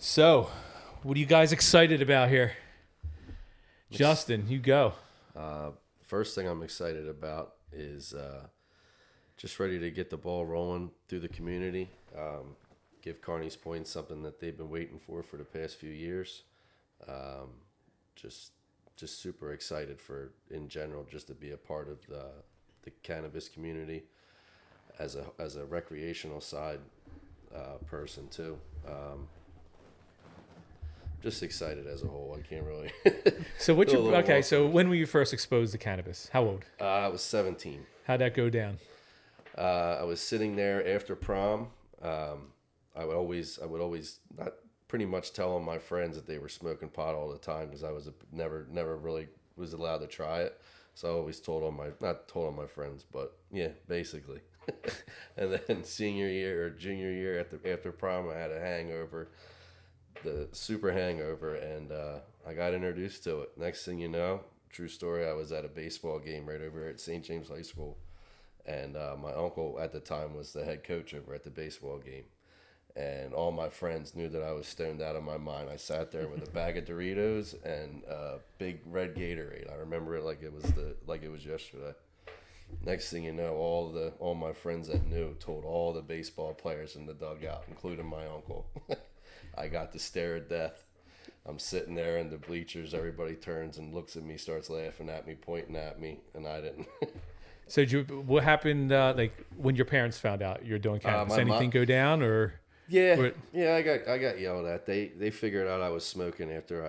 So, what are you guys excited about here? Justin, you go. First thing I'm excited about is just ready to get the ball rolling through the community. Give Carneys Point something that they've been waiting for the past few years. Just super excited for, in general, just to be a part of the cannabis community as a recreational side person too. Just excited as a whole. I can't really. So what you okay? So when were you first exposed to cannabis? How old? I was 17. How'd that go down? I was sitting there after prom. I would always not pretty much tell my friends that they were smoking pot all the time because I was never really was allowed to try it. So I always not told on my friends, but yeah, basically. And then senior year or junior year after prom, I had a hangover, the super hangover, and I got introduced to it. Next thing you know, true story, I was at a baseball game right over at St. James High School, and my uncle at the time was the head coach over at the baseball game. And all my friends knew that I was stoned out of my mind. I sat there with a bag of Doritos and a big red Gatorade. I remember it like it was yesterday. Next thing you know, all my friends that knew told all the baseball players in the dugout, including my uncle. I got to stare at death. I'm sitting there in the bleachers. Everybody turns and looks at me, starts laughing at me, pointing at me, and I didn't. So what happened? Like when your parents found out you're doing cannabis, anything go down or? Yeah, I got yelled at. They figured out I was smoking after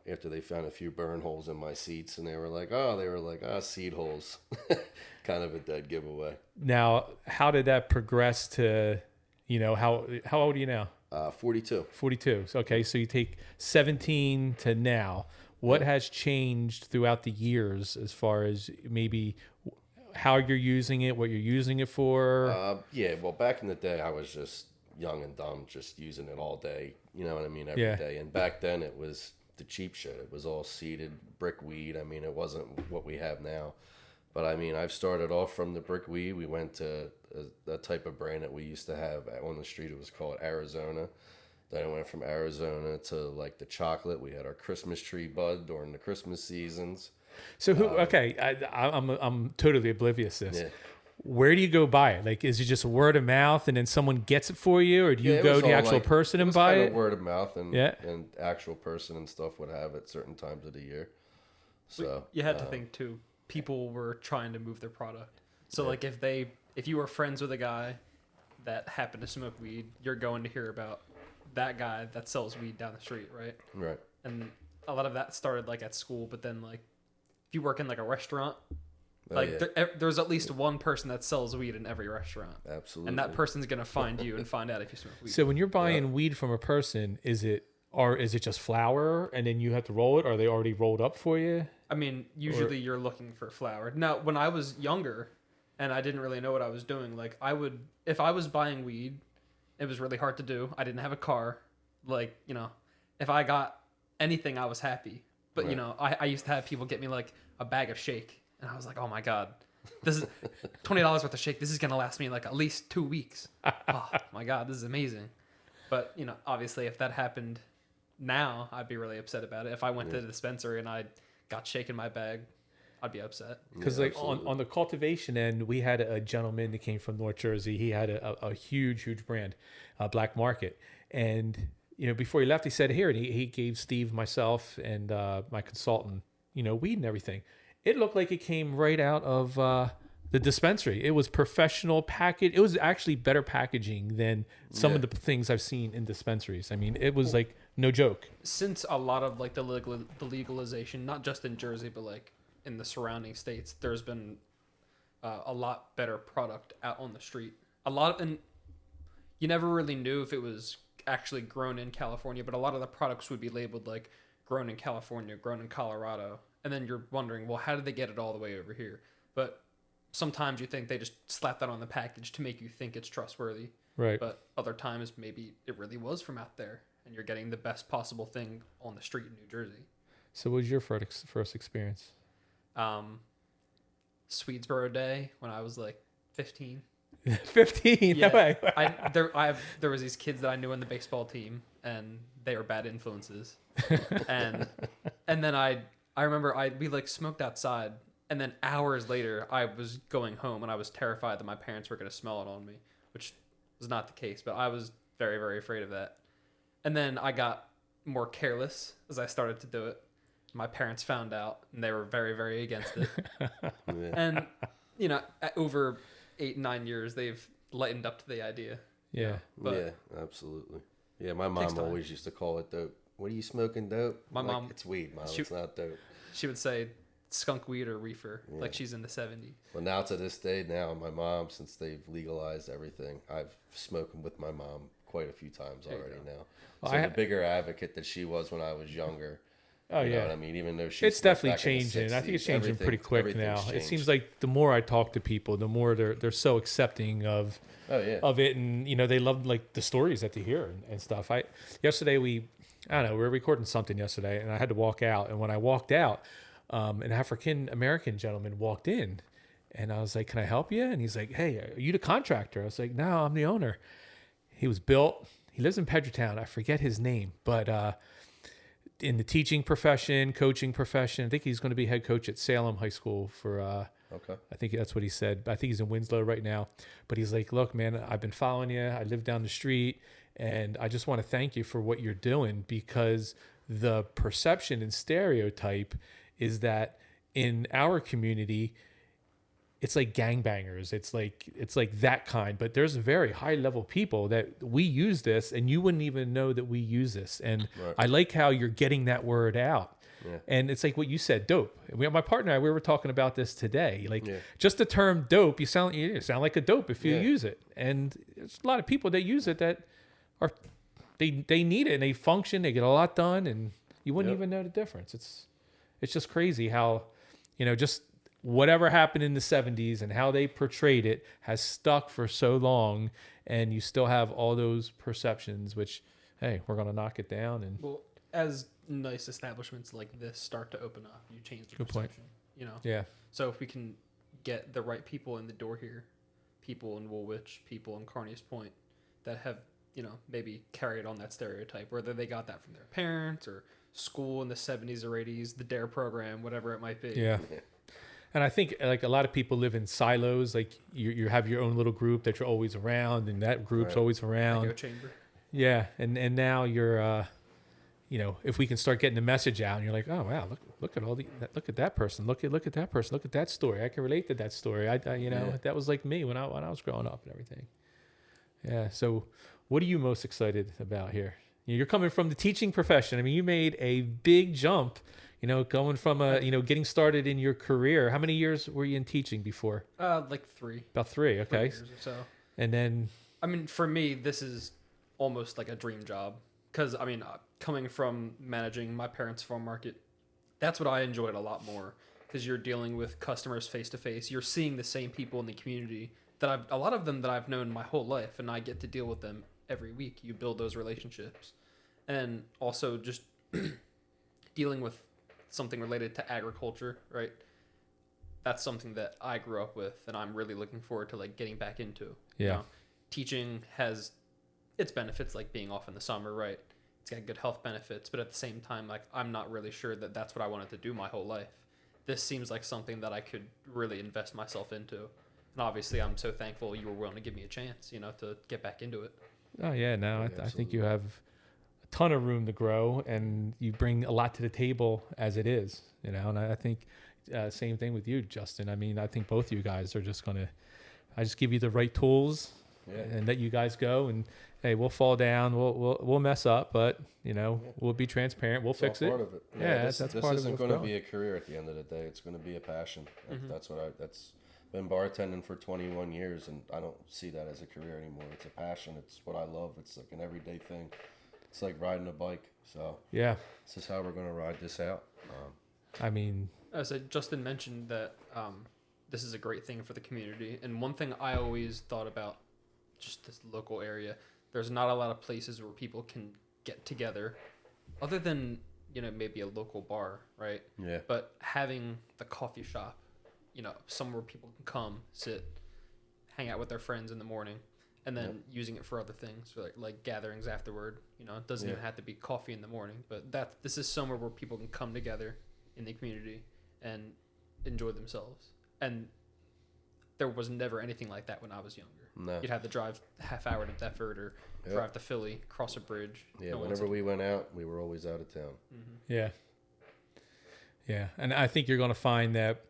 they found a few burn holes in my seats, and they were like, seed holes, kind of a dead giveaway. Now, how did that progress to, how old are you now? 42. 42. Okay, so you take 17 to now. What has changed throughout the years as far as maybe how you're using it, what you're using it for? Well, back in the day, I was just young and dumb, just using it all day. You know what I mean? Every day. And back then, it was the cheap shit. It was all seeded brick weed. I mean, it wasn't what we have now. But I mean, I've started off from the brick weed. We went to a type of brand that we used to have on the street. It was called Arizona. Then I went from Arizona to like the chocolate. We had our Christmas tree bud during the Christmas seasons. So I'm totally oblivious to this. Yeah. Where do you go buy it? Like, is it just word of mouth and then someone gets it for you, or do you go to the actual person and buy it? Word of mouth and actual person and stuff would have it certain times of the year. So you had to think too. People were trying to move their product. So like if you were friends with a guy that happened to smoke weed, you're going to hear about that guy that sells weed down the street, right? Right. And a lot of that started like at school, but then like if you work in like a restaurant, there's at least one person that sells weed in every restaurant. Absolutely. And that person's going to find you and find out if you smoke weed. So when you're buying weed from a person, is it just flour and then you have to roll it? Or are they already rolled up for you? I mean, usually you're looking for flour. Now, when I was younger and I didn't really know what I was doing, like if I was buying weed, it was really hard to do. I didn't have a car. Like, if I got anything, I was happy. But, I used to have people get me like a bag of shake. And I was like, oh my God, this is $20 worth of shake. This is going to last me like at least 2 weeks. Oh my God, this is amazing. But, obviously if that happened now, I'd be really upset about it. If I went to the dispensary and I got shake in my bag, I'd be upset. Because on the cultivation end, we had a gentleman that came from North Jersey. He had a huge brand, Black Market. And, before he left, he said, here, and he gave Steve, myself, and my consultant, weed and everything. It looked like it came right out of the dispensary. It was professional package. It was actually better packaging than some of the things I've seen in dispensaries. I mean, it was like no joke. Since a lot of like the legalization, not just in Jersey, but like in the surrounding states, there's been a lot better product out on the street. And you never really knew if it was actually grown in California, but a lot of the products would be labeled like grown in California, grown in Colorado. And then you're wondering, well, how did they get it all the way over here? But sometimes you think they just slap that on the package to make you think it's trustworthy. Right. But other times, maybe it really was from out there, and you're getting the best possible thing on the street in New Jersey. So what was your first experience? Swedesboro Day when I was like 15. 15. Yeah, No way. there was these kids that I knew in the baseball team, and they were bad influences. and then I remember we like smoked outside, and then hours later I was going home, and I was terrified that my parents were going to smell it on me, which was not the case, but I was very, very afraid of that. And then I got more careless as I started to do it. My parents found out, and they were very, very against it. Yeah. And over 8-9 years, they've lightened up to the idea. Yeah. But Yeah, absolutely. Yeah, my Takes mom time. always used to call it dope. What are you smoking, dope? My I'm like, mom- it's weed, Mom. she- It's not dope. she would say skunk weed or reefer, Yeah. like she's in the 70s. But now to this day, now my mom, since they've legalized everything, I've spoken with my mom quite a few times There you already go. now. Well, So I- the bigger advocate that she was when I was younger. Oh, You know yeah. what I mean? Even though she's It's definitely back in the changing. I think it's 60s, changing pretty quick now. everything's It seems changed. like the more I talk to people, the more they're so accepting of Oh yeah. it, and they love like the stories that they hear and stuff. Yesterday we were recording something yesterday, and I had to walk out. And when I walked out, an African American gentleman walked in, and I was like, "Can I help you?" And he's like, "Hey, are you the contractor?" I was like, "No, I'm the owner." He was built. He lives in Pedrotown. I forget his name, but in the teaching profession, coaching profession, I think he's going to be head coach at Salem High School for. Okay. I think that's what he said. I think he's in Winslow right now. But he's like, look, man, I've been following you. I live down the street. And I just want to thank you for what you're doing, because the perception and stereotype is that in our community, it's like gangbangers. It's like that kind. But there's very high level people that we use this, and you wouldn't even know that we use this. And Right. I like how you're getting that word out. Yeah. And it's like what you said, dope. My partner and I, we were talking about this today. Like Yeah. just the term dope, you sound like a dope if you Yeah. use it. And there's a lot of people that use it that are they need it and they function, they get a lot done, and you wouldn't Yep. even know the difference. It's just crazy how, just whatever happened in the 70s and how they portrayed it has stuck for so long, and you still have all those perceptions, which, hey, we're gonna knock it down. And Well, as nice establishments like this start to open up, you change the Good point. perception. yeah, So if we can get the right people in the door here, people in Woolwich, people in Carneys Point, that have maybe carried on that stereotype, whether they got that from their parents or school in the 70s or 80s, the DARE program, whatever it might be. yeah. And I think like a lot of people live in silos. Like you have your own little group that you're always around, and that group's Right. always Echo around. chamber. Yeah, and now you're, if we can start getting the message out, and you're like, oh wow, look at look at that person, look at that person, look at that story. I can relate to that story. Yeah. That was like me when I was growing up and everything. Yeah. So, what are you most excited about here? You're coming from the teaching profession. I mean, you made a big jump. Going from getting started in your career. How many years were you in teaching before? Like 3. About 3. 3 Okay. years or so. And then, I mean, for me, this is almost like a dream job. Because, I mean, coming from managing my parents' farm market, that's what I enjoyed a lot more. Because you're dealing with customers face to face. You're seeing the same people in the community a lot of them that I've known my whole life, and I get to deal with them every week. You build those relationships. And also just dealing with something related to agriculture, right? That's something that I grew up with, and I'm really looking forward to like getting back into. Yeah. Teaching has its benefits, like being off in the summer, right? It's got good health benefits, but at the same time, like I'm not really sure that that's what I wanted to do my whole life. This seems like something that I could really invest myself into, and obviously, I'm so thankful you were willing to give me a chance, to get back into it. oh yeah, no, I think you have a ton of room to grow, and you bring a lot to the table as it is, and I think same thing with you, Justin. I mean, I think both of you guys are I just give you the right tools and let you guys go, and hey, we'll fall down, we'll mess up, but we'll be transparent, we'll fix it. Part of it. Yeah, this, that's this part of isn't what's going to going. be a career at the end of the day. It's going to be a passion. Mhm. That's been bartending for 21 years, and I don't see that as a career anymore. It's a passion. It's what I love. It's like an everyday thing. It's like riding a bike. So Yeah, this is how we're going to ride this out. I mean, As Justin mentioned that this is a great thing for the community, and one thing I always thought about just this local area, there's not a lot of places where people can get together, other than maybe a local bar, right? Yeah. But having the coffee shop, somewhere people can come, sit, hang out with their friends in the morning, and then using it for other things, for like gatherings afterward. You know, it doesn't even have to be coffee in the morning, but this is somewhere where people can come together in the community and enjoy themselves. And there was never anything like that when I was younger. No. You'd have to drive a half hour to Deptford or drive to Philly, cross a bridge. Yeah, whenever we went out, we were always out of town. Mm-hmm. Yeah. Yeah. And I think you're going to find that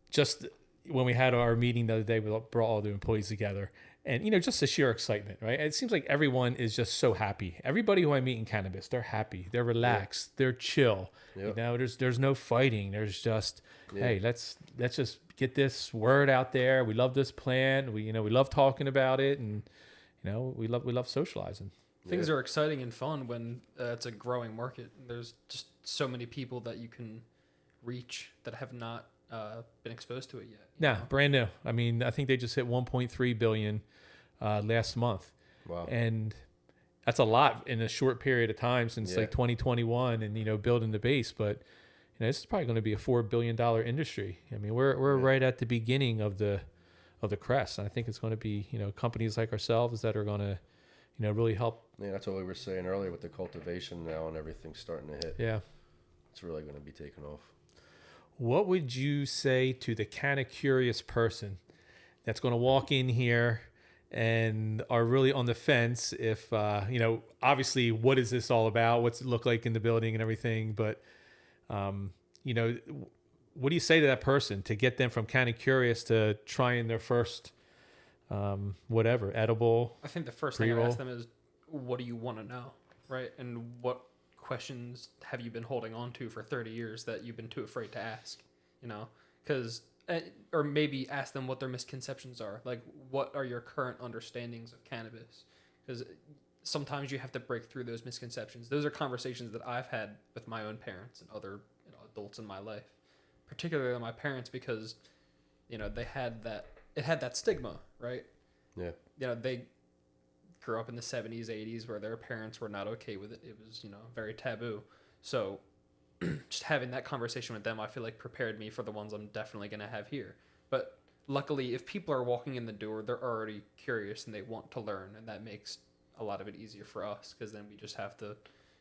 just when we had our meeting the other day, we brought all the employees together, and, you know, just the sheer excitement, right? It seems like everyone is just so happy. Everybody who I meet in cannabis, they're happy, they're relaxed, they're chill. You know, there's no fighting. There's just, hey, let's just get this word out there. We love this plant. We love talking about it, and, you know, we love socializing. Things are exciting and fun when it's a growing market. There's just so many people that you can reach that have not been exposed to it yet. Yeah, brand new. I mean, I think they just hit 1.3 billion last month. Wow. And that's a lot in a short period of time since like 2021, and, you know, building the base. But, you know, this is probably going to be a $4 billion industry. I mean, we're right at the beginning of the crest. And I think it's going to be, you know, companies like ourselves that are going to, you know, really help. Yeah, that's what we were saying earlier with the cultivation now and everything starting to hit. Yeah. It's really going to be taking off. What would you say to the kind of curious person that's going to walk in here and are really on the fence if, you know, obviously, what is this all about? What's it look like in the building and everything? But, you know, what do you say to that person to get them from kind of curious to trying their first, whatever, edible? I think the first thing I pre-roll? ask them is, what do you want to know, right? And what questions have you been holding on to for 30 years that you've been too afraid to ask, you know? Because, or maybe ask them what their misconceptions are. Like, what are your current understandings of cannabis? Because sometimes you have to break through those misconceptions. Those are conversations that I've had with my own parents and other, you know, adults in my life, particularly my parents, because, you know, it had that stigma, right? Yeah. You know, they grew up in the 70s, 80s where their parents were not okay with it. It was, you know, very taboo. So just having that conversation with them, I feel like prepared me for the ones I'm definitely going to have here. But luckily, if people are walking in the door, they're already curious and they want to learn. And that makes a lot of it easier for us, because then we just have to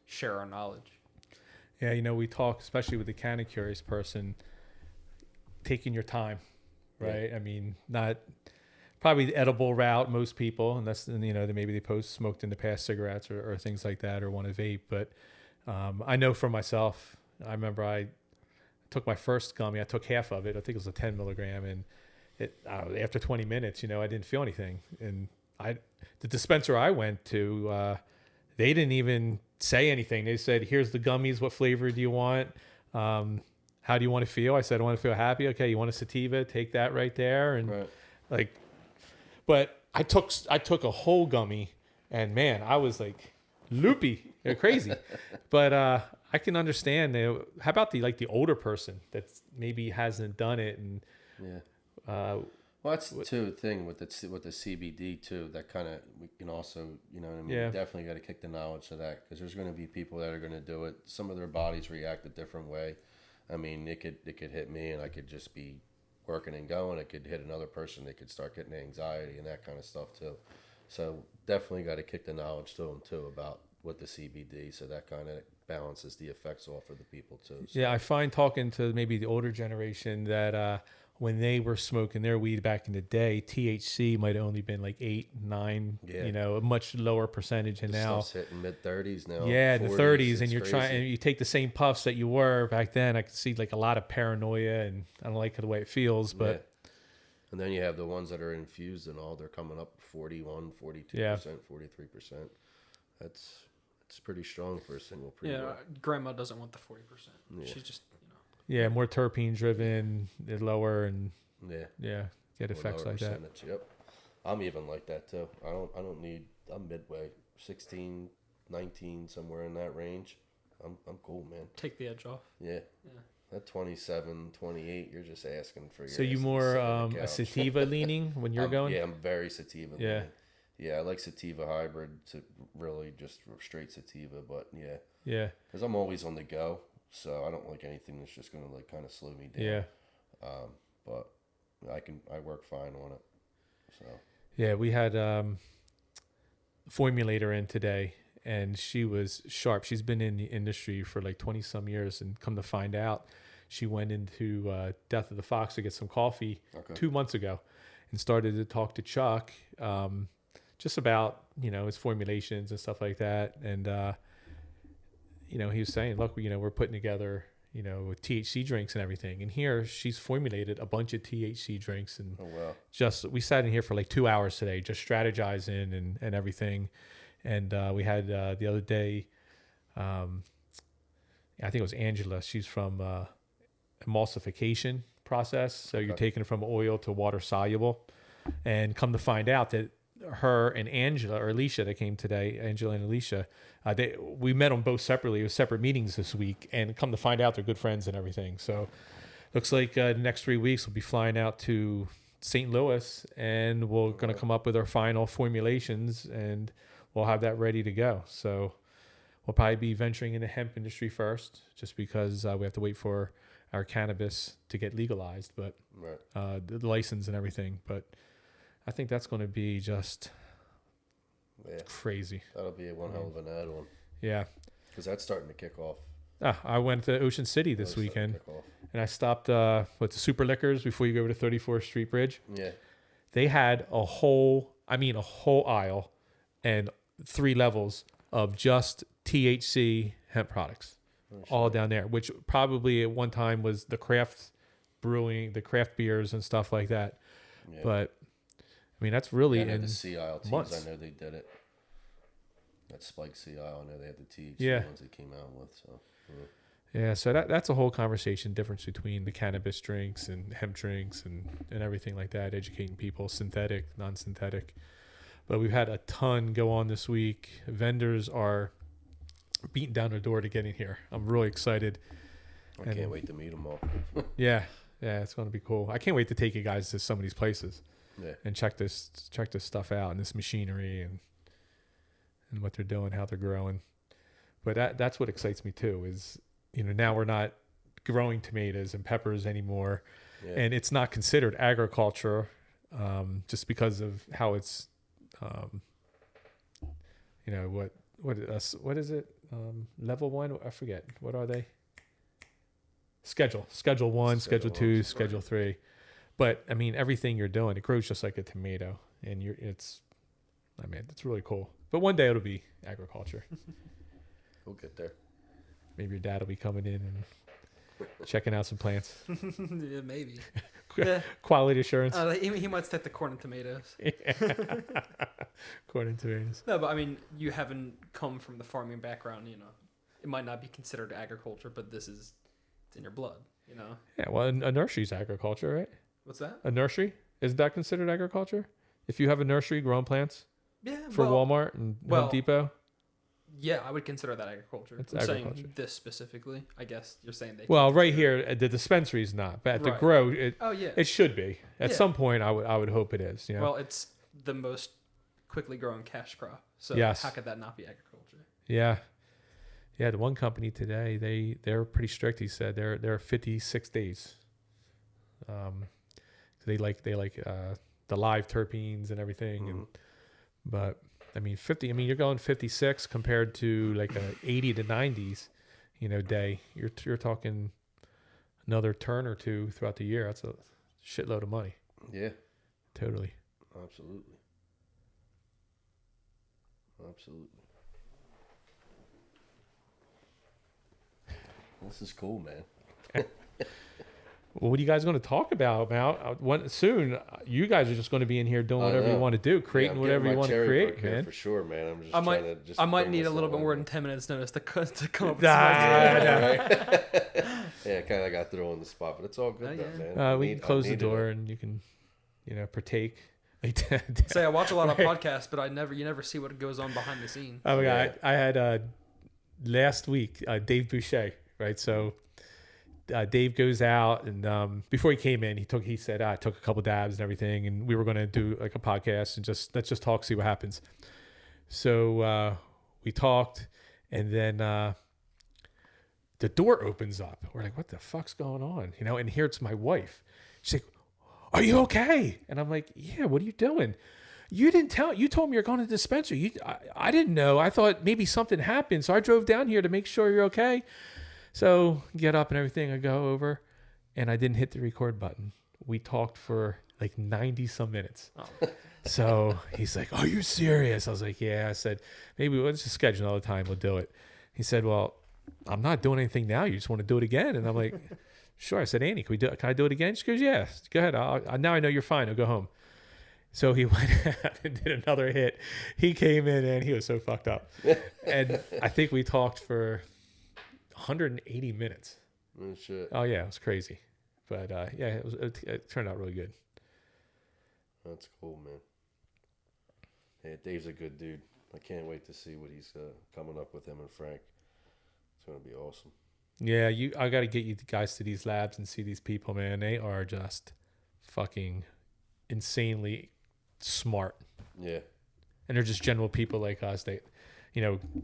share our knowledge. Yeah, you know, we talk, especially with the kind of curious person, taking your time, right? I mean, not probably the edible route, most people, unless, you know, maybe they smoked in the past cigarettes or things like that, or want to vape. But I know for myself, I remember I took my first gummy. I took half of it. I think it was a 10 milligram, and after 20 minutes, you know, I didn't feel anything. And the dispenser I went to, they didn't even say anything. They said, "Here's the gummies. What flavor do you want? How do you want to feel?" I said, "I want to feel happy." "Okay, you want a sativa? Take that right there." And but I took a whole gummy, and man, I was like loopy, crazy. But I can understand. How about the older person that maybe hasn't done it, and well, that's the thing with the CBD too. That kind of, we can also, you know what I mean. Yeah. Definitely got to kick the knowledge to that, because there's going to be people that are going to do it. Some of their bodies react a different way. I mean, it could hit me, and I could just be working and going. It could hit another person. They could start getting anxiety and that kind of stuff too. So definitely got to kick the knowledge to them too about what the CBD, so that kind of balances the effects off of the people too. So. Yeah, I find talking to maybe the older generation that when they were smoking their weed back in the day, THC might have only been like 8, 9, you know, a much lower percentage. And now stuff's hitting mid-30s now. Yeah, in the 30s, and you're crazy. trying, and you take the same puffs that you were back then. I could see like a lot of paranoia, and I don't like the way it feels, but. Yeah. And then you have the ones that are infused and all, they're coming up 41, 42%, 43%. It's pretty strong for a single pre-roll. Yeah, grandma doesn't want the 40%. Yeah. She's just, Yeah, more terpene driven, lower, and get effects like that. Yep, I'm even like that too. I don't need. I'm midway, 16, 19, somewhere in that range. I'm cool, man. take the edge off. Yeah. That 27, 28, you're just asking for your. So you more a sativa leaning when you're going? Yeah, I'm very sativa. Yeah. leaning. Yeah, I like sativa hybrid to really just straight sativa, but yeah. Yeah. Because I'm always on the go, so I don't like anything that's just gonna like kind of slow me down. Yeah. But I work fine on it. So Yeah, we had formulator in today, and she was sharp. She's been in the industry for like 20 some years, and come to find out, she went into Death of the Fox to get some coffee 2 months ago, and started to talk to Chuck just about his formulations and stuff like that. And he was saying, look, we're putting together THC drinks and everything. And here she's formulated a bunch of THC drinks, and we sat in here for like 2 hours today, just strategizing and everything. And we had the other day, I think it was Angela. She's from emulsification process. So you're taking it from oil to water soluble, and come to find out that her and Angela or Alicia that came today, Angela and Alicia, we met them both separately. It was separate meetings this week, and come to find out they're good friends and everything. So looks like the next 3 weeks we'll be flying out to St. Louis, and we're going to come up with our final formulations, and we'll have that ready to go. So we'll probably be venturing in the hemp industry first, just because we have to wait for our cannabis to get legalized, but the license and everything. But I think that's going to be just crazy. That'll be one hell of an add-on. Yeah. Because that's starting to kick off. I went to Ocean City this weekend, and I stopped with the Super Liquors before you go over to 34th Street Bridge. Yeah. They had a whole aisle and 3 levels of just THC hemp products all down there, which probably at one time was the craft brewing, the craft beers and stuff like that. Yeah. But that's really in the Sea Isle teas. Months. I know they did it. That Spike Sea Isle. I know they had the THC ones they came out with. So so that's a whole conversation. Difference between the cannabis drinks and hemp drinks and everything like that. Educating people, synthetic, non-synthetic. But we've had a ton go on this week. Vendors are beating down their door to get in here. I'm really excited. I can't wait to meet them all. Yeah, it's going to be cool. I can't wait to take you guys to some of these places. Yeah. And check this stuff out, and this machinery and what they're doing, how they're growing. But that's what excites me too. Is now we're not growing tomatoes and peppers anymore, and it's not considered agriculture, just because of how it's, what is it? Level 1. I forget, what are they? Schedule 1, Schedule 2, Schedule 3. But everything you're doing, it grows just like a tomato, and it's really cool. But one day it'll be agriculture. We'll get there. Maybe your dad will be coming in and checking out some plants. Yeah, maybe. Quality assurance. He might stick to corn and tomatoes. Corn and tomatoes. No, but you haven't come from the farming background. It might not be considered agriculture, but it's in your blood. Yeah, well, a nursery's agriculture, right? What's that? A nursery? Is that considered agriculture? If you have a nursery growing plants? Yeah. For Walmart and Home Depot? Yeah, I would consider that agriculture. It's agriculture. Saying this specifically. I guess you're saying they. Well, right here, the dispensary is not, but at the grow, it should be. At some point, I would hope it is. Well, it's the most quickly growing cash crop. So how could that not be agriculture? Yeah. Yeah, the one company today, they're pretty strict. He said they're 56 days. They like the live terpenes and everything, but 50. You're going 56 compared to like a 80 to 90s, day. You're talking another turn or two throughout the year. That's a shitload of money. Yeah, totally. Absolutely. This is cool, man. Well, what are you guys going to talk about, soon? You guys are just going to be in here doing whatever you want to do, creating whatever you want to create, man. For sure, man. I might need a little bit more than 10 minutes notice to come up with Yeah, kind of got thrown on the spot, but it's all good, man. We can close the door and you can, partake. Say I watch a lot of podcasts, but you never see what goes on behind the scenes. Oh my God, I had last week Dave Boucher, right? So Dave goes out, and before he came in, he said I took a couple dabs and everything, and we were going to do like a podcast and let's just talk, see what happens. So we talked, and then the door opens up. We're like, what the fuck's going on? And here it's my wife. She's like, are you okay? And I'm like, yeah, what are you doing? You didn't tell. You told me you're going to the dispensary. I didn't know. I thought maybe something happened, so I drove down here to make sure you're okay. So get up and everything. I go over, and I didn't hit the record button. We talked for like 90 some minutes. Oh. So he's like, "Are you serious?" I was like, "Yeah." I said, "Maybe we'll just schedule another time. We'll do it." He said, "Well, I'm not doing anything now. You just want to do it again?" And I'm like, "Sure." I said, "Annie, can I do it again?" She goes, "Yeah, go ahead. Now I know you're fine. I'll go home." So he went out and did another hit. He came in and he was so fucked up. And I think we talked for 180 minutes. Oh, shit. Oh yeah, it was crazy. But yeah, it turned out really good. That's cool, man. Yeah, Dave's a good dude. I can't wait to see what he's coming up with him and Frank. It's gonna be awesome. Yeah, I got to get you guys to these labs and see these people, man. They are just fucking insanely smart. Yeah. And they're just general people like us. They,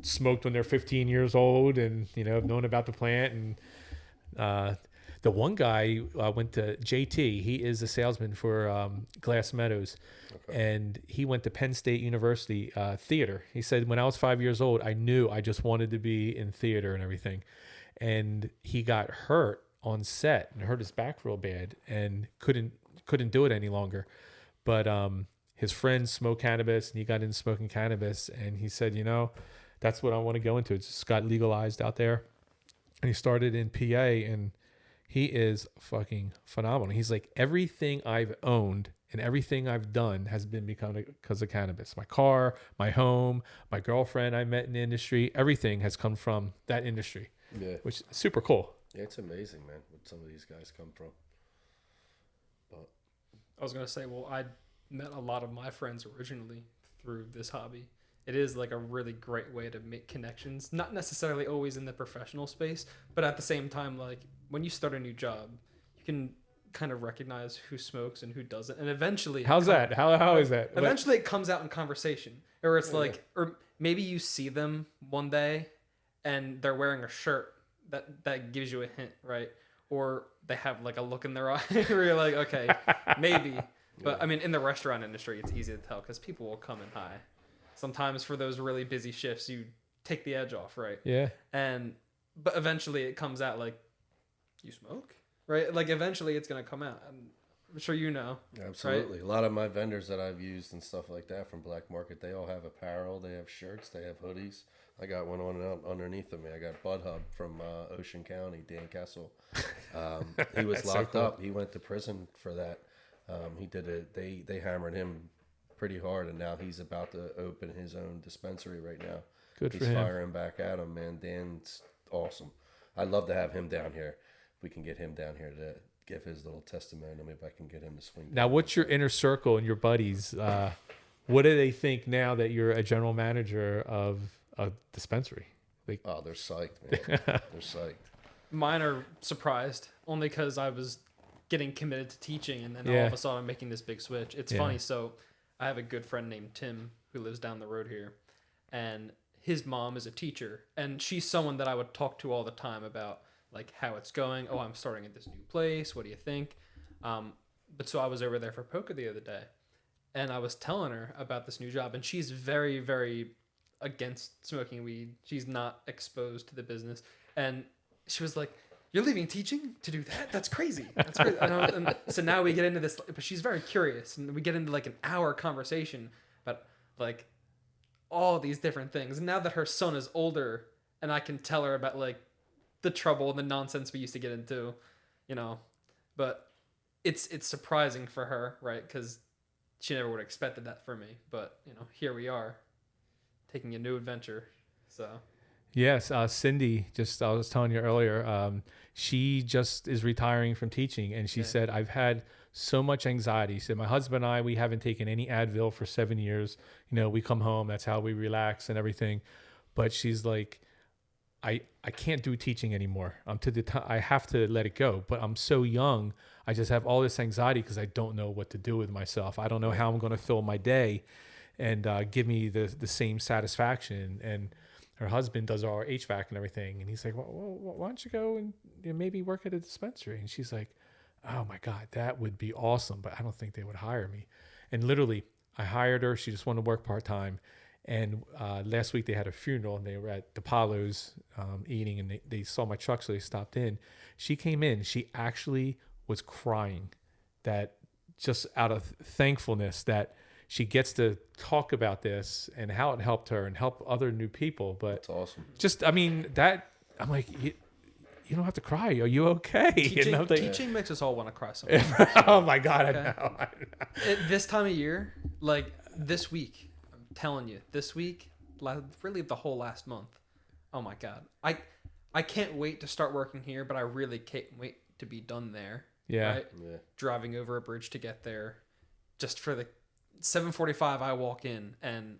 smoked when they're 15 years old and, have known about the plant. And the one guy went to JT. He is a salesman for Glass Meadows. Okay. And he went to Penn State University theater. He said, when I was 5 years old, I knew I just wanted to be in theater and everything. And he got hurt on set and hurt his back real bad and couldn't do it any longer. But his friends smoke cannabis and he got into smoking cannabis. And he said, that's what I want to go into. It just got legalized out there. And he started in PA and he is fucking phenomenal. He's like, everything I've owned and everything I've done has been because of cannabis. My car, my home, my girlfriend I met in the industry, everything has come from that industry. Yeah. Which is super cool. Yeah, it's amazing, man, what some of these guys come from. But I was going to say, well, I met a lot of my friends originally through this hobby. It is like a really great way to make connections, not necessarily always in the professional space, but at the same time, like when you start a new job, you can kind of recognize who smokes and who doesn't. And eventually, how's that? How is that? Eventually it comes out in conversation, or it's like, or maybe you see them one day and they're wearing a shirt that gives you a hint, right? Or they have like a look in their eye where you're like, okay, maybe. But I mean, in the restaurant industry, it's easy to tell because people will come in high. Sometimes for those really busy shifts, you take the edge off, right? Yeah. But eventually it comes out like, you smoke, right? Like eventually it's gonna come out. I'm sure you know. Absolutely. Right? A lot of my vendors that I've used and stuff like that from Black Market, they all have apparel, they have shirts, they have hoodies. I got one on out underneath of me. I got Bud Hub from Ocean County, Dan Kessel. He was locked up. He went to prison for that. He did it. They hammered him pretty hard, and now he's about to open his own dispensary right now. Good he's for him. Firing back at him, man. Dan's awesome. I'd love to have him down here. If we can get him down here to give his little testimony, maybe I can get him to swing. Now, what's your inner circle and your buddies? What do they think now that you're a general manager of a dispensary? Like, oh, they're psyched, man. They're psyched. Mine are surprised only because I was getting committed to teaching, and then all of a sudden I'm making this big switch. It's funny. So I have a good friend named Tim who lives down the road here, and his mom is a teacher, and she's someone that I would talk to all the time about like how it's going. Oh, I'm starting at this new place. What do you think? But so I was over there for poker the other day, and I was telling her about this new job, and she's very, very against smoking weed. She's not exposed to the business, and she was like, "You're leaving teaching to do that? That's crazy. That's crazy." And so now we get into this, but she's very curious, and we get into like an hour conversation about like all these different things. And now that her son is older, and I can tell her about like the trouble and the nonsense we used to get into, but it's surprising for her, right? Because she never would have expected that for me. But here we are, taking a new adventure. So. Yes, Cindy, I was telling you earlier, she just is retiring from teaching, and she said, I've had so much anxiety. She said, my husband and I, we haven't taken any Advil for 7 years. We come home, that's how we relax and everything. But she's like, I can't do teaching anymore. I have to let it go, but I'm so young. I just have all this anxiety because I don't know what to do with myself. I don't know how I'm going to fill my day and give me the same satisfaction. And her husband does all our HVAC and everything. And he's like, well, why don't you go and maybe work at a dispensary? And she's like, oh my God, that would be awesome. But I don't think they would hire me. And literally, I hired her. She just wanted to work part time. And last week they had a funeral and they were at DePaulo's eating, and they saw my truck, so they stopped in. She came in. She actually was crying, that just out of thankfulness that she gets to talk about this and how it helped her and help other new people. But That's awesome. just, I mean, that I'm like, you don't have to cry. Are you okay? Teaching makes us all want to cry sometimes. Oh my God, Okay. I know. This time of year, like this week, I'm telling you, this week, really the whole last month. Oh my God, I can't wait to start working here, but I really can't wait to be done there. Yeah. Right? Yeah. Driving over a bridge to get there, just for the 7:45 I walk in and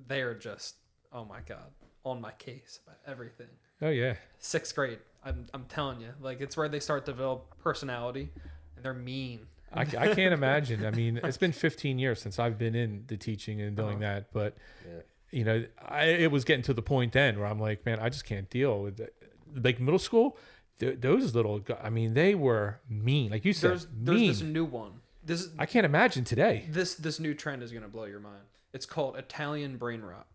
they're just, oh my God, on my case about everything. Oh yeah. 6th grade, I'm telling you, like it's where they start to develop personality, and they're mean. I can't imagine. I mean, it's been 15 years since I've been in the teaching and doing that, but Yeah. you know, it was getting to the point then where I'm like, man, I just can't deal with it. Like middle school, those little guys, I mean, they were mean. Like you said, There's mean. this new one. I can't imagine today. This new trend is gonna blow your mind. It's called Italian brain rot,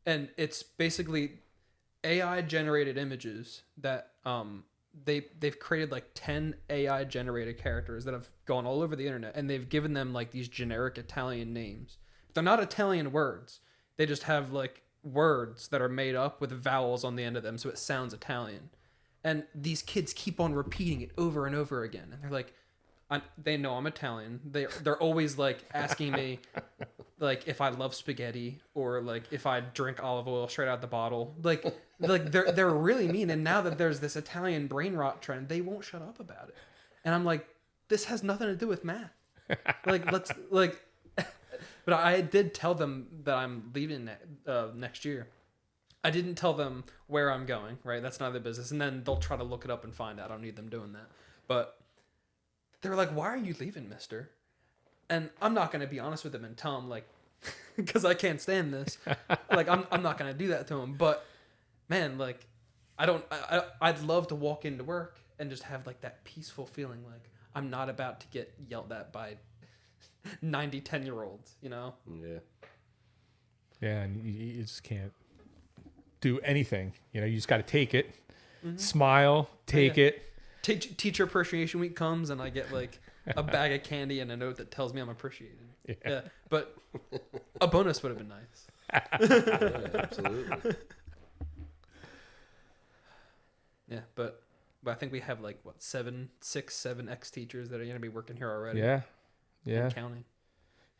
and it's basically AI generated images that they've created like 10 AI generated characters that have gone all over the internet, and they've given them like these generic Italian names. They're not Italian words. They just have like words that are made up with vowels on the end of them, so it sounds Italian. And these kids keep on repeating it over and over again, and they're like, they know I'm Italian. They're always like asking me, like if I love spaghetti or like if I drink olive oil straight out the bottle. Like they're really mean. And now that there's this Italian brain rot trend, they won't shut up about it. And I'm like, this has nothing to do with math. Like let's like. But I did tell them that I'm leaving next year. I didn't tell them where I'm going. Right, that's none of their business. And then they'll try to look it up and find out. I don't need them doing that. But they were like, why are you leaving, mister? And I'm not going to be honest with them and tell them, like, because I can't stand this. Like, I'm not going to do that to them. But, man, like, I'd love to walk into work and just have, like, that peaceful feeling like I'm not about to get yelled at by 90, 10-year-olds, you know? Yeah. Yeah, and you just can't do anything. You know, you just got to take it, smile, take it. Teacher Appreciation Week comes, and I get, like, a bag of candy and a note that tells me I'm appreciated. Yeah. But a bonus would have been nice. Yeah, absolutely. Yeah, but I think we have, like, what, 7 ex-teachers that are going to be working here already. Yeah. Yeah. And counting.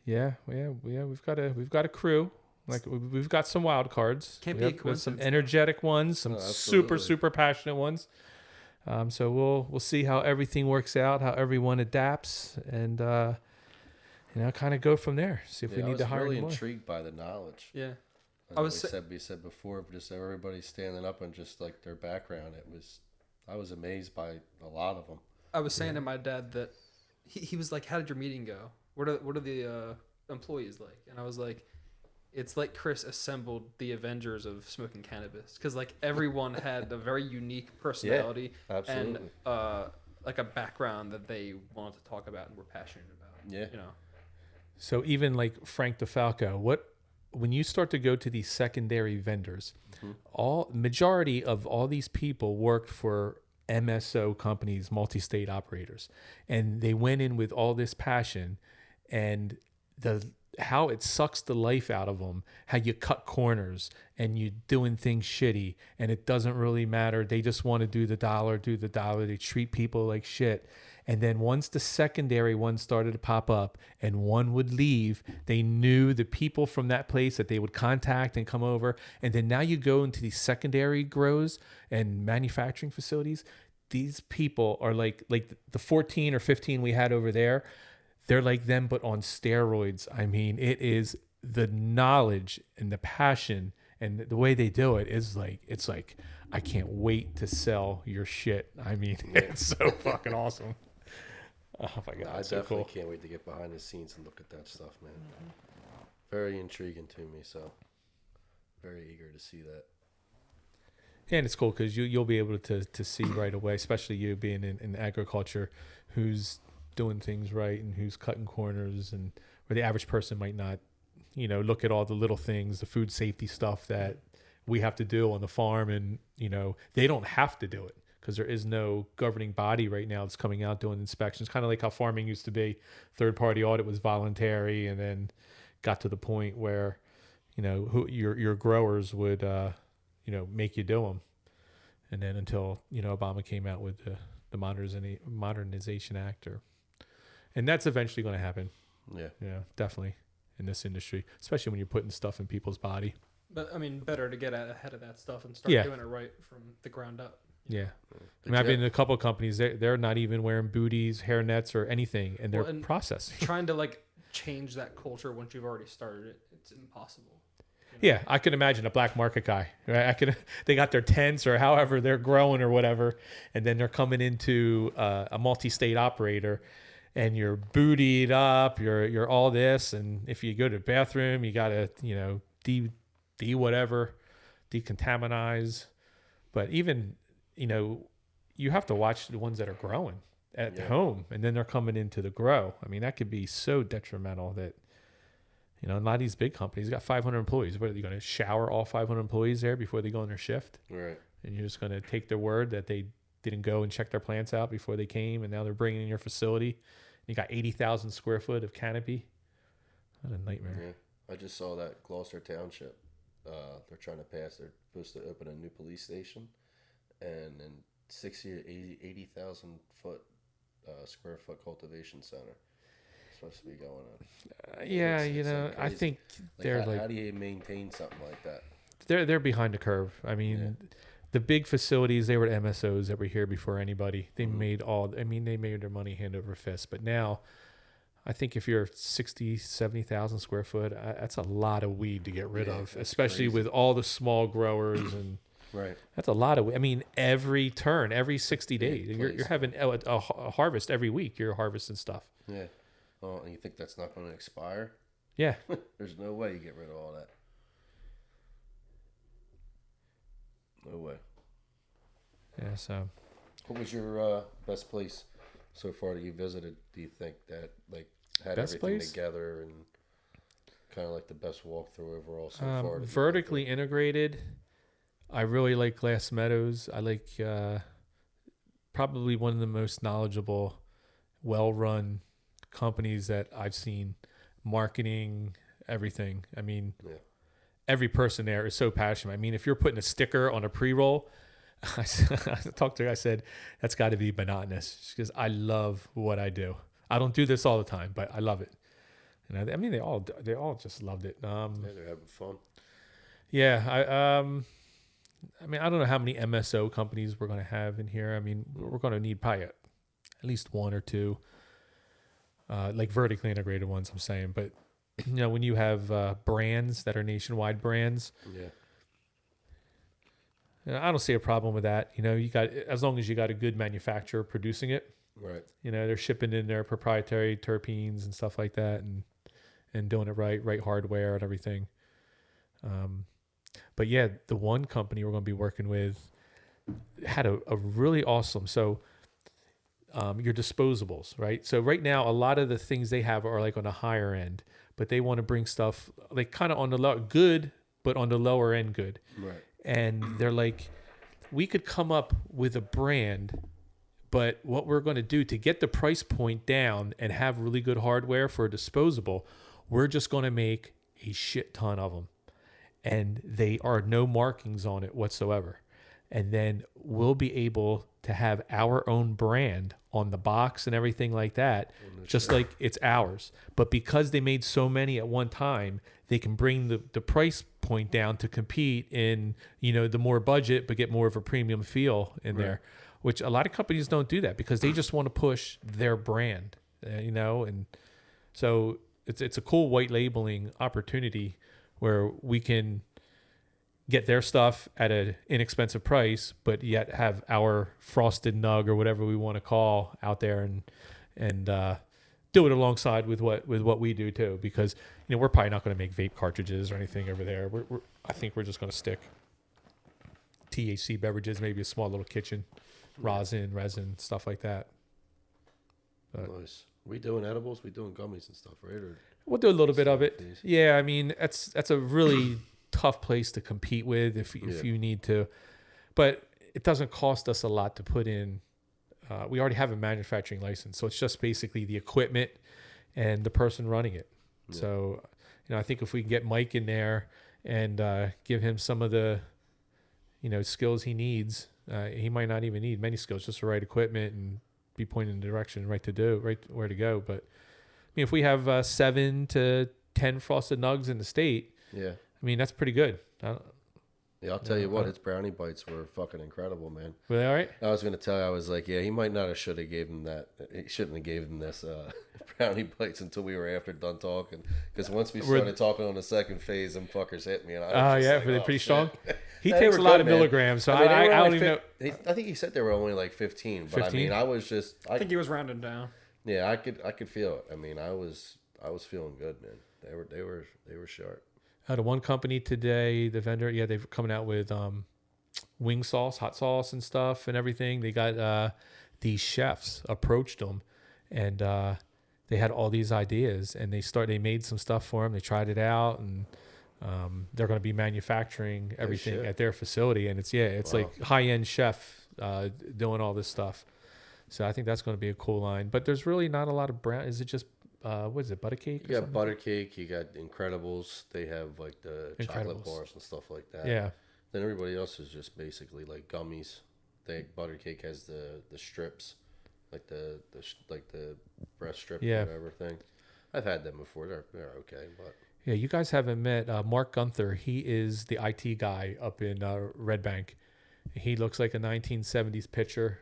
Yeah. We've got a crew. Like we've got some wild cards. Can't we be a have coincidence. some energetic ones, some super absolutely. passionate ones. So we'll see how everything works out, how everyone adapts, and kind of go from there. See if we need to hire I was really more. intrigued by the knowledge. Yeah. We said before, just everybody standing up and just like their background. I was amazed by a lot of them. I was saying to my dad that he was like, how did your meeting go? What are the employees like? And I was like, it's like Chris assembled the Avengers of smoking cannabis, because like everyone had a very unique personality and like a background that they wanted to talk about and were passionate about. Yeah. You know. So even like Frank DeFalco, when you start to go to these secondary vendors, majority of all these people worked for MSO companies, multi-state operators, and they went in with all this passion, and how it sucks the life out of them, how you cut corners and you're doing things shitty and it doesn't really matter. They just want to do the dollar. They treat people like shit. And then once the secondary ones started to pop up and one would leave, they knew the people from that place that they would contact and come over. And then now you go into these secondary grows and manufacturing facilities. These people are like the 14 or 15 we had over there. They're like them, but on steroids. I mean, it is the knowledge and the passion and the way they do it is like, it's like, I can't wait to sell your shit. I mean, it's so fucking awesome. Oh my God. I so definitely cool. can't wait to get behind the scenes and look at that stuff, man. Very intriguing to me, so very eager to see that. And it's cool because you'll be able to see right away, especially you being in agriculture, who's doing things right and who's cutting corners, and where the average person might not, look at all the little things, the food safety stuff that we have to do on the farm, and they don't have to do it because there is no governing body right now that's coming out doing inspections. Kind of like how farming used to be, third party audit was voluntary, and then got to the point where who your growers would make you do them, and then until Obama came out with the Modernization Act, and that's eventually going to happen. Yeah, definitely in this industry, especially when you're putting stuff in people's body. But I mean, better to get ahead of that stuff and start doing it right from the ground up. Yeah. I mean, I've been in a couple of companies. They're not even wearing booties, hair nets, or anything, and they're processing. Trying to change that culture once you've already started it, it's impossible. Yeah, I could imagine a black market guy. Right? They got their tents or however they're growing or whatever, and then they're coming into a multi-state operator, and you're bootied up. You're all this, and if you go to the bathroom, you gotta decontaminize. But even you have to watch the ones that are growing at home, and then they're coming into the grow. I mean, that could be so detrimental that, a lot of these big companies got 500 employees. What are you going to shower all 500 employees there before they go on their shift? Right. And you're just going to take their word that they didn't go and check their plants out before they came, and now they're bringing in your facility. You got 80,000 square foot of canopy. What a nightmare. Yeah. I just saw that Gloucester Township. They're trying to pass. They're supposed to open a new police station, and then 80,000 square foot cultivation center supposed to be going on. I think they're how do you maintain something like that? They're behind the curve. I mean, the big facilities, they were MSOs that were here before anybody. They made they made their money hand over fist. But now, I think if you're 60, 70,000 square foot, that's a lot of weed to get rid of, especially with all the small growers and. Right. That's a lot of. I mean, every 60 days, you're having a harvest every week. You're harvesting stuff. Yeah. Oh, and you think that's not going to expire? Yeah. There's no way you get rid of all that. No way. Yeah. So. What was your best place so far that you visited? Do you think that had best everything place? together and kind of the best walkthrough overall so far? Vertically integrated. I really like Glass Meadows. I like probably one of the most knowledgeable, well-run companies that I've seen. Marketing, everything. I mean, every person there is so passionate. I mean, if you're putting a sticker on a pre-roll, I talked to her. I said, that's got to be monotonous because I love what I do. I don't do this all the time, but I love it. And I mean, they all just loved it. They're having fun. Yeah, I mean, I don't know how many MSO companies we're going to have in here. I mean, we're going to need probably at least one or two, vertically integrated ones, I'm saying. But, when you have brands that are nationwide brands, I don't see a problem with that. You got, as long as you got a good manufacturer producing it. Right. They're shipping in their proprietary terpenes and stuff like that, and doing it right hardware and everything. But yeah, the one company we're going to be working with had a really awesome. So your disposables, right? So right now, a lot of the things they have are on the higher end, but they want to bring stuff kind of on the good, but on the lower end good. Right. And they're we could come up with a brand, but what we're going to do to get the price point down and have really good hardware for a disposable, we're just going to make a shit ton of them. And they are no markings on it whatsoever. And then we'll be able to have our own brand on the box and everything like that, just like it's ours. But because they made so many at one time, they can bring the price point down to compete in, the more budget, but get more of a premium feel in there, which a lot of companies don't do that because they just want to push their brand, and so it's a cool white labeling opportunity where we can get their stuff at an inexpensive price, but yet have our frosted nug or whatever we want to call out there and do it alongside with what we do too. Because we're probably not going to make vape cartridges or anything over there. I think we're just going to stick THC beverages, maybe a small little kitchen, rosin, resin, stuff like that. Nice. We doing edibles? We doing gummies and stuff, right? Or We'll do a little bit of it. Fees? Yeah, I mean that's a really tough place to compete with if you need to, but it doesn't cost us a lot to put in. We already have a manufacturing license, so it's just basically the equipment and the person running it. Yeah. So, I think if we can get Mike in there and give him some of the, skills he needs, he might not even need many skills, just the right equipment and be pointed in the direction right where to go. But I mean, if we have 7 to 10 frosted nugs in the state, I mean that's pretty good. Yeah, I'll tell you what, his brownie bites were fucking incredible, man. Were they all right? I was going to tell you, I was like, he might not have should have gave him that. He shouldn't have gave him this brownie bites until we were after done talking. Because once we started talking on the second phase, them fuckers hit me. And I was were they pretty strong? He takes a lot of milligrams, so I don't even know. I think he said they were only like 15, but 15? I mean, I think he was rounding down. Yeah, I could feel it. I mean, I was feeling good, man. They were sharp. The one company today, the vendor, they're coming out with wing sauce, hot sauce and stuff and everything. They got these chefs approached them and they had all these ideas and they made some stuff for them. They tried it out and they're going to be manufacturing everything at their facility. And it's like high-end chef doing all this stuff. So I think that's going to be a cool line. But there's really not a lot of brown. Is it just what is it, butter cake? You got butter cake. You got Incredibles. They have like the chocolate bars and stuff like that. Yeah. Then everybody else is just basically like gummies. Butter cake has the strips, like the breast strip or whatever thing. I've had them before. They're okay, but yeah, you guys haven't met Mark Gunther. He is the IT guy up in Red Bank. He looks like a 1970s pitcher.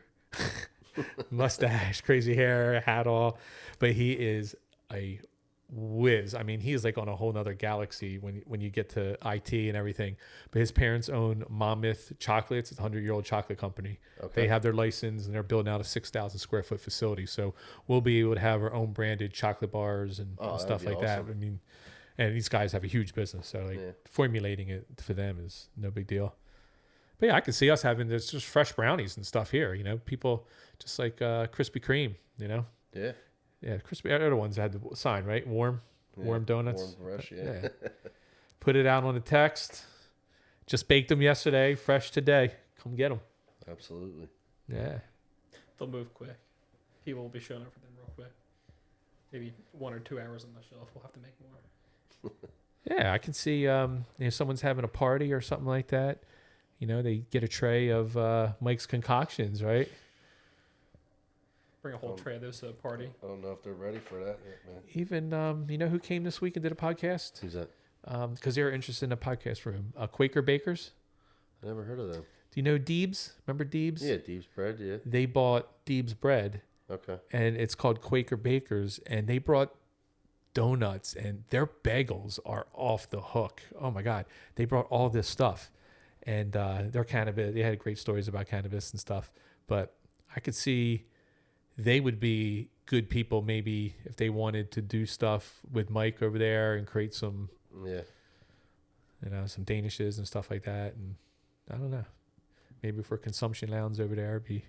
Mustache, crazy hair, hat all, but he is a whiz. I mean, he's like on a whole nother galaxy when you get to IT and everything. But his parents own Monmouth Chocolates. It's a 100-year-old chocolate company. Okay. They have their license and they're building out a 6,000 square foot facility. So we'll be able to have our own branded chocolate bars and stuff like that. I mean, and these guys have a huge business. So formulating it for them is no big deal. But yeah, I can see us having this just fresh brownies and stuff here. People just like Krispy Kreme. Yeah, crispy. They're the ones that had the sign, right? Warm donuts. Warm, fresh, yeah. Put it out on the text. Just baked them yesterday, fresh today. Come get them. Absolutely. Yeah. They'll move quick. People will be showing up for them real quick. Maybe 1 or 2 hours on the shelf. We'll have to make more. Yeah, I can see someone's having a party or something like that. They get a tray of Mike's concoctions, right? Bring a whole tray of those to a party. I don't know if they're ready for that yet, man. Even, who came this week and did a podcast? Who's that? Because they were interested in a podcast room. Quaker Bakers. I never heard of them. Do you know Deeb's? Remember Deeb's? Yeah, Deeb's bread, yeah. They bought Deeb's bread. Okay. And it's called Quaker Bakers. And they brought donuts. And their bagels are off the hook. Oh, my God. They brought all this stuff. And their cannabis, they had great stories about cannabis and stuff. But I could see they would be good people maybe if they wanted to do stuff with Mike over there and create some, some Danishes and stuff like that. And I don't know, maybe for consumption lounge over there, be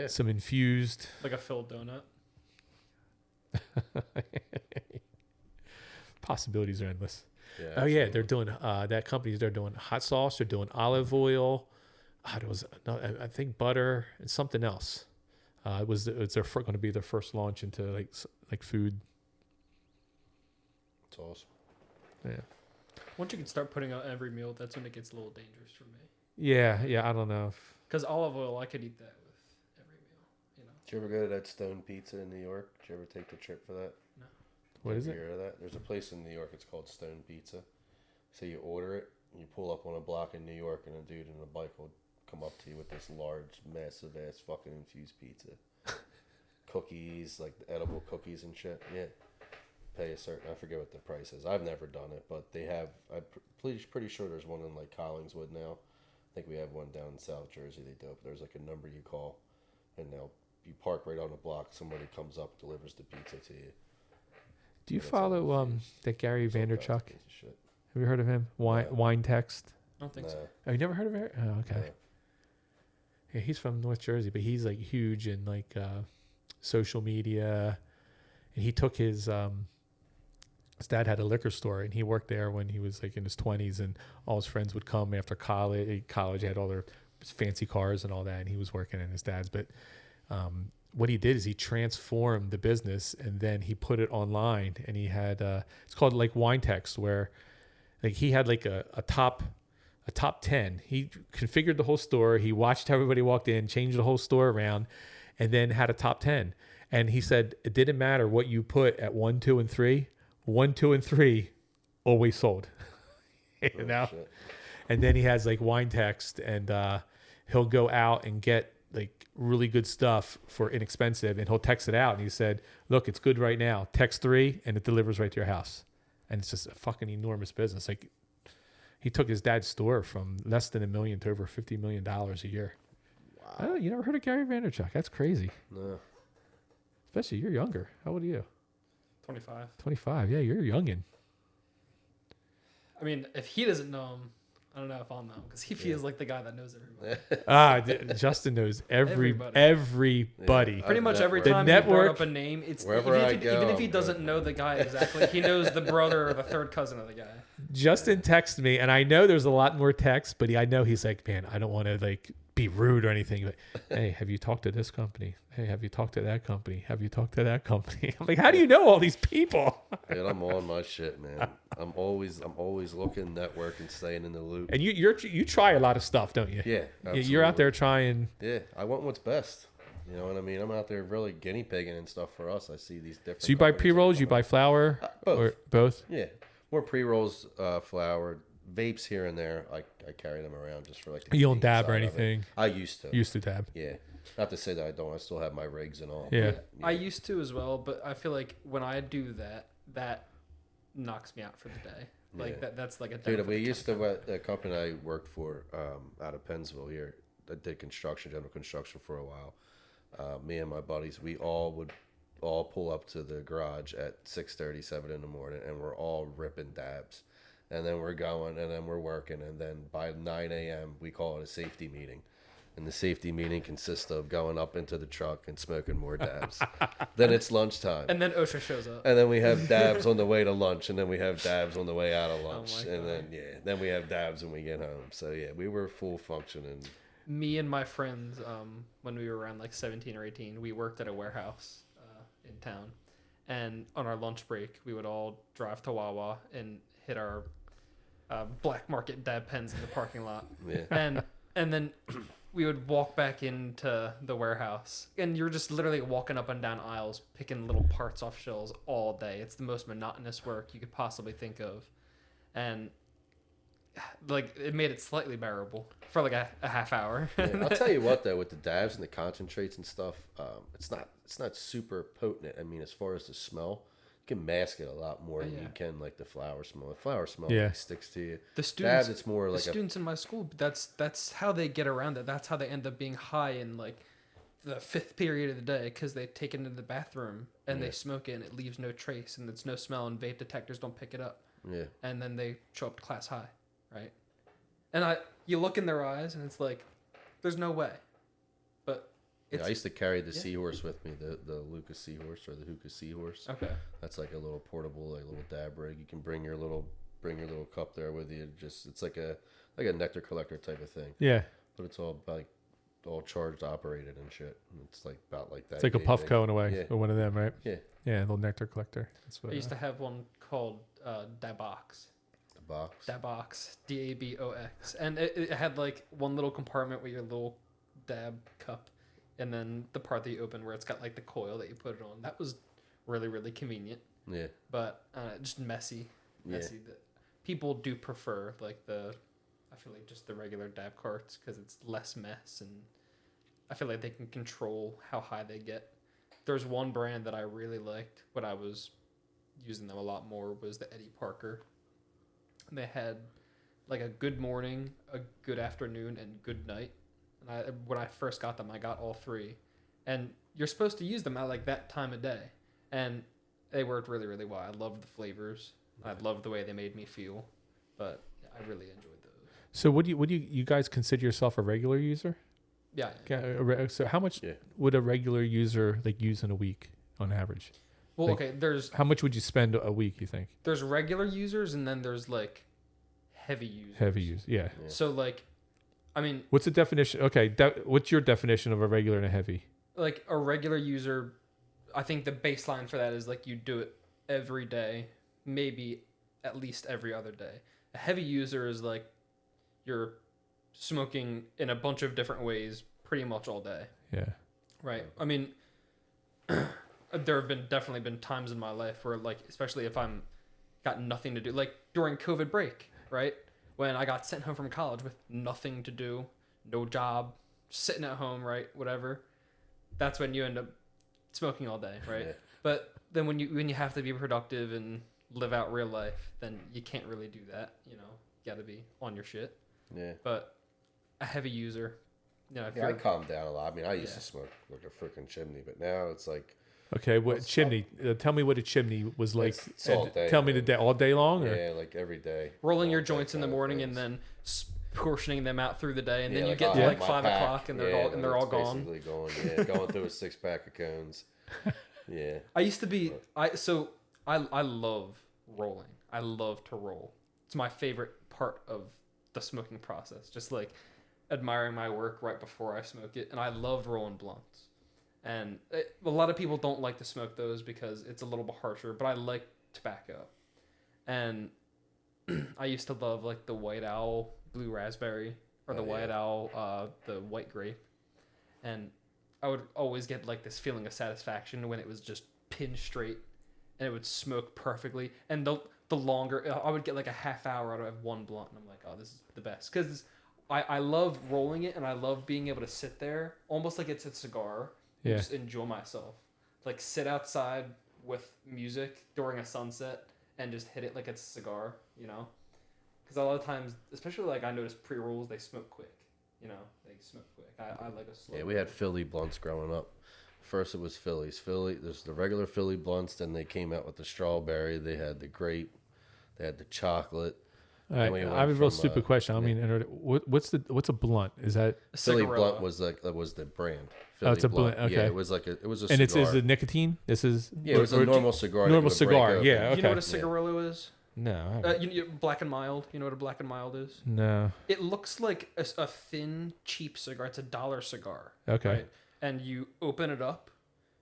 some infused, like a filled donut. Possibilities are endless. Yeah, they're doing that company. They're doing hot sauce. They're doing olive oil. There was I think butter and something else. It's going to be their first launch into like food. It's awesome. Yeah. Once you can start putting out every meal, that's when it gets a little dangerous for me. Yeah. I don't know. Because olive oil, I could eat that with every meal. Did you ever go to that Stone Pizza in New York? Did you ever take the trip for that? No. What is it? Hear of that? There's a place in New York. It's called Stone Pizza. So you order it, you pull up on a block in New York, and a dude in a bike will come up to you with this large, massive ass fucking infused pizza. Cookies, like edible cookies and shit. Yeah. Pay a certain, I forget what the price is. I've never done it, but they have, I'm pretty sure there's one in like Collingswood now. I think we have one down in South Jersey they do. But there's like a number you call, and you park right on the block. Somebody comes up, delivers the pizza to you. Do you follow that Gary Vaynerchuk? Have you heard of him? Wine Text I don't think so. Oh, you never heard of Eric? Oh, okay. No. Yeah, he's from North Jersey, but he's like huge in like social media. And he took his dad had a liquor store, and he worked there when he was like in his 20s, and all his friends would come after college. College had all their fancy cars and all that, and he was working in his dad's. But what he did is he transformed the business, and then he put it online, and he had it's called like Wine Text, where like he had like a top 10. He configured the whole store. He watched how everybody walked in, changed the whole store around, and then had a top 10. And he said it didn't matter what you put at 1, 2, and 3. 1, 2, and 3 always sold. You know? Shit. And then he has like Wine Text, and he'll go out and get like really good stuff for inexpensive, and he'll text it out. And he said, look, it's good right now. Text 3 and it delivers right to your house. And it's just a fucking enormous business. Like he took his dad's store from less than $1 million to over $50 million a year. Wow. Oh, you never heard of Gary Vaynerchuk? That's crazy. No. Especially you're younger. How old are you? 25. 25. Yeah, you're youngin'. I mean, if he doesn't know him, I don't know if I'll know him because he feels like the guy that knows everybody. Justin knows everybody. Yeah. Pretty much every The time he network- brought up a name, it's Wherever I go, even if he I'm doesn't good. know the guy exactly, he knows the brother or the third cousin of the guy. Justin texted me, and I know there's a lot more texts, but I know he's like, man, I don't want to like be rude or anything. But hey, have you talked to this company? Hey, have you talked to that company? Have you talked to that company? I'm like, how do you know all these people? Dude, I'm on my shit, man. I'm always looking, networking, staying in the loop. And you try a lot of stuff, don't you? Yeah, You're out absolutely. there trying. Yeah, I want what's best. You know what I mean? I'm out there really guinea pigging and stuff for us. I see these different. So you buy companies pre-rolls, that you come buy out. flour, Both. or both? Yeah, more pre-rolls, flour, vapes here and there. I carry them around just for like. The You don't convenience dab or side of it. anything? I used to. Used to dab. Yeah, not to say that I don't. I still have my rigs and all. Yeah. but, I used to as well, but I feel like when I do that, that knocks me out for the day. Like Yeah. that's like a Dude, we used to the company I worked for out of Pennsville here. I did general construction for a while. Me and my buddies, we all would pull up to the garage at 6:30, 7 in the morning, and we're all ripping dabs. And then we're going, and then we're working, and then by 9 a.m. we call it a safety meeting. And the safety meeting consists of going up into the truck and smoking more dabs. Then it's lunchtime. And then OSHA shows up. And then we have dabs on the way to lunch, and then we have dabs on the way out of lunch, my and God. then we have dabs when we get home. So yeah, we were full functioning. Me and my friends, when we were around like 17 or 18, we worked at a warehouse in town. And on our lunch break, we would all drive to Wawa and hit our black market dab pens in the parking lot. Yeah, And then we would walk back into the warehouse. And you're just literally walking up and down aisles, picking little parts off shelves all day. It's the most monotonous work you could possibly think of. And like it made it slightly bearable for like a half hour. yeah. I'll tell you what though, with the dabs and the concentrates and stuff, it's not super potent. I mean, as far as the smell, you can mask it a lot more than Yeah. you can like the flower smell. The flower smell Yeah. like, sticks to you. The students, Dabs, it's more the like a students in my school, that's how they get around it. That's how they end up being high in like the fifth period of the day because they take it into the bathroom and Yeah. they smoke it and it leaves no trace and it's no smell and vape detectors don't pick it up. yeah. And then they show up to class high, right? And you look in their eyes and it's like, there's no way. But Yeah, it's I used to carry the yeah. seahorse with me, the Lucas seahorse or the Hookah seahorse. okay. That's like a little portable, like little dab rig. You can bring your little cup there with you. Just it's like a nectar collector type of thing, Yeah. but it's all like all charged, operated and shit. And it's like about like that. It's like a big. Puffco in a way, Yeah. or one of them, right? Yeah, Yeah, a little nectar collector. That's what I used to have one called Dabox. the box. Dabox, Dabox, and it had like one little compartment with your little dab cup, and then the part that you open where it's got like the coil that you put it on. That was really really convenient, Yeah, but just messy. Yeah. That people do prefer like I feel like just the regular dab carts because it's less mess and I feel like they can control how high they get. There's one brand that I really liked when I was using them a lot more was the Eddie Parker. They had like a good morning, a good afternoon, and good night. And when I first got them, I got all three. And you're supposed to use them at like that time of day. And they worked really, really well. I loved the flavors. I loved the way they made me feel. But I really enjoyed those. So would you guys consider yourself a regular user? Yeah. So how much Yeah. would a regular user like use in a week on average? Well, Like, okay. There's How much would you spend a week, you think? regular users, and then there's like heavy users. Heavy use, yeah. So like, I mean, What's the definition? Okay, what's your definition of a regular and a heavy? like a regular user, I think the baseline for that is like you do it every day, maybe at least every other day. A heavy user is like you're smoking in a bunch of different ways pretty much all day. Yeah. Right. I mean, there have definitely been times in my life where like, especially if I'm got nothing to do, like during COVID break, right? When I got sent home from college with nothing to do, no job, sitting at home, right? Whatever. That's when you end up smoking all day, right? Yeah. But then when you have to be productive and live out real life, then you can't really do that. You know, you got to be on your shit. Yeah. But a heavy user, you know, if Yeah, I you're, calmed down a lot. I mean, I used to smoke like a freaking chimney, but now it's like Okay, what chimney? Tell me what a chimney was like. It's all and day, tell me man. the day, all day long, or yeah, like every day. rolling your All day joints in the kind of morning and things. then portioning them out through the day, and Yeah, then you like, get I'll to have like my 5 pack. o'clock and they're all it's gone. Basically going through a 6-pack of cones. Yeah. I used to be I love rolling. I love to roll. It's my favorite part of the smoking process. Just like admiring my work right before I smoke it, and I love rolling blunts. And a lot of people don't like to smoke those because it's a little bit harsher, but I like tobacco. And I used to love like the White Owl blue raspberry or the White Owl the white grape. And I would always get like this feeling of satisfaction when it was just pin straight and it would smoke perfectly. And the longer I would get like a half hour out of one blunt, and I'm like, oh, this is the best, because I love rolling it, and I love being able to sit there almost like it's a cigar and just enjoy myself, like sit outside with music during a sunset and just hit it like it's a cigar, you know, because a lot of times, especially like I noticed pre-rolls, they smoke quick, you know, they smoke quick. I like a slow. Yeah, we had Philly blunts growing up. First it was Phillies. There's the regular Philly blunts, then they came out with the strawberry, they had the grape, they had the chocolate. All right, I have a real stupid question. I mean, what's a blunt? Is that A Philly cigarella. blunt was the brand. Oh, it's a Philly blunt, okay. Yeah, it was a cigar. and it's is it nicotine? This is yeah, it was a normal cigar. that you normal would break cigar. open. Yeah, Do you know okay. what a cigarillo is? No, Black and mild. You know what a black and mild is? no. It looks like a thin, cheap cigar. It's $1 cigar. Okay. Right? And you open it up,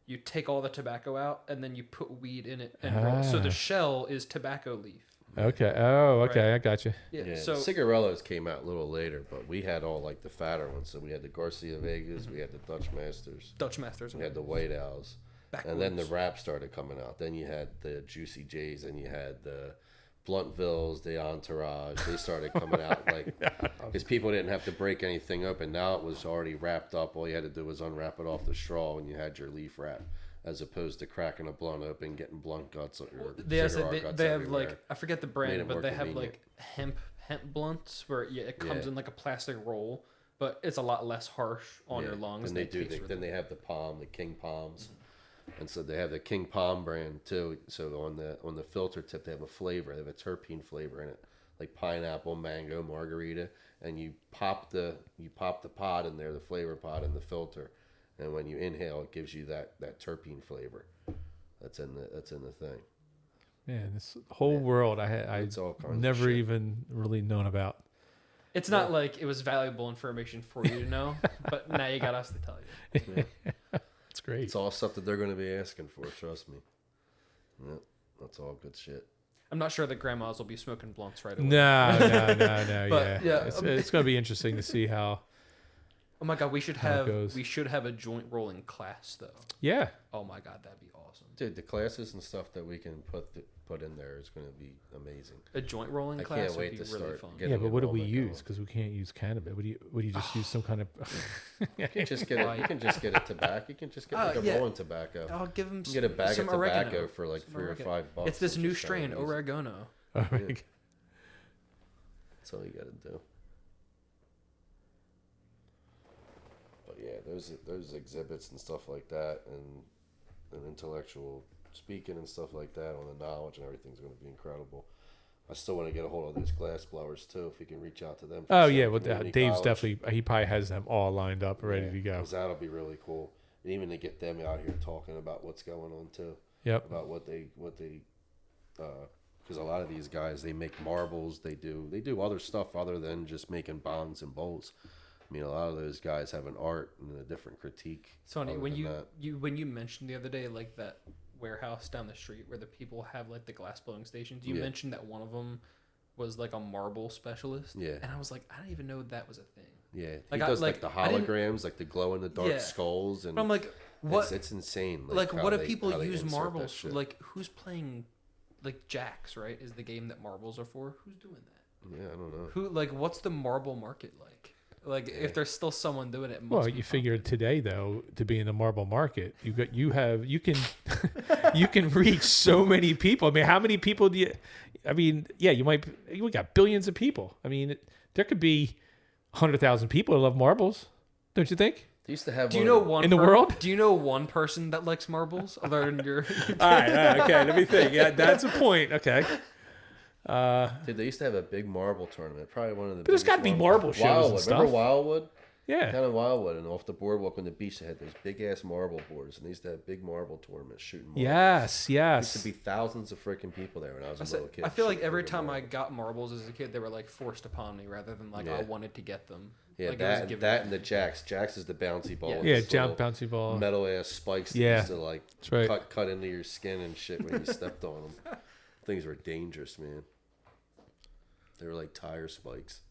you take all the tobacco out, and then you put weed in it and roll. So the shell is tobacco leaf. Okay. Oh, okay. Right. I got you. Yeah. Yeah, So cigarillos came out a little later, but we had all like the fatter ones. So we had the Garcia Vegas, we had the Dutch Masters, Dutch Masters. we had the White Owls, and then the wrap started coming out. Then you had the Juicy J's, and you had the Bluntville's, the Entourage. They started coming out like because people didn't have to break anything open. Now it was already wrapped up. All you had to do was unwrap it off the straw, and you had your leaf wrap, as opposed to cracking a blunt open, getting blunt guts or they have everywhere. like, I forget the Made brand, it but more they have convenient. like hemp blunts where it comes Yeah. in like a plastic roll, but it's a lot less harsh on your lungs. Then they taste really then they have the palm, the King Palms, and so they have the King Palm brand too. So on the filter tip, they have a flavor. They have a terpene flavor in it, like pineapple, mango, margarita. And you pop the pod in there, the flavor pod in the filter, and when you inhale, it gives you that terpene flavor. That's in the thing. Man, this whole world It's all kinds of never shit. even really known about. It's not like it was valuable information for you to know, but now you got us to tell you. It's great. It's all stuff that they're going to be asking for. Trust me. Yep, that's all good shit. I'm not sure that grandmas will be smoking blunts right away. No. But, yeah, It's going to be interesting to see how. Oh my god, we should How it have goes. a joint rolling class though. Yeah. Oh my god, that'd be awesome. Dude, the classes and stuff that we can put in there is going to be amazing. A joint rolling I class can't would wait be to really start fun. getting Yeah, but what do we enrollment use? going. Because we can't use cannabis. Would you just use some kind of? You can just get it. You can just get a tobacco. You can just get like a yeah. rolling tobacco. I'll give them You can get a bag some of tobacco oregano. for like Some $3 or oregano. $5. It's this which new is kinda strain, amazing. oregano. Oh my Yeah. God. That's all you got to do. But yeah, those exhibits and stuff like that, and intellectual speaking and stuff like that on the knowledge and everything's going to be incredible. I still want to get a hold of those glass blowers too. If we can reach out to them. Oh some yeah, well community Dave's college. definitely he probably has them all lined up, ready to go. 'Cause that'll be really cool, and even to get them out here talking about what's going on too. Yep. About what they because a lot of these guys, they make marbles, they do other stuff other than just making bonds and bowls. I mean, a lot of those guys have an art and a different critique. Sonny, other when than you that. mentioned the other day like that warehouse down the street where the people have like the glass blowing stations, you Yeah. mentioned that one of them was like a marble specialist. Yeah. And I was like, I didn't even know that was a thing. Yeah, Like, he does like, the I didn't- holograms, like the glow in the dark Yeah. skulls, and But I'm like, what? It's insane. Like, how what do they- people how they use insert that marbles? shit. Like, who's playing? Like jacks, right? Is the game that marbles are for? Who's doing that? Yeah, I don't know. Who like? What's the marble market like? Like, if there's still someone doing it, Well, you figure today though, to be in the marble market, you can you can reach so many people. I mean, how many people do you? I mean, yeah, we got billions of people. I mean, there could be 100,000 people that love marbles, don't you think? They used to have. Do you know one in the world? Do you know one person that likes marbles other than your? All right, okay. Let me think. Yeah, that's a point. Okay. Dude, they used to have a big marble tournament. Probably one of the. But there's got to be marble shows Wildwood. and stuff. Remember Wildwood? Yeah. Kind of Wildwood, and off the boardwalk on the beach, they had those big ass marble boards, and they used to have big marble tournaments shooting marbles. Yes. There used to Yes. be thousands of freaking people there when I was a little kid. I feel like shooting every freaking time I marbles. got marbles as a kid, they were like forced upon me rather than like I Yeah. wanted to get them. Yeah, Like, it was a that given. that and the jacks. Jacks is the bouncy ball. Yeah. with Yeah. this Jump little bouncy ball. metal ass spikes that Yeah. used to like That's right. cut into your skin and shit when you stepped on them. Things were dangerous, man. They were like tire spikes.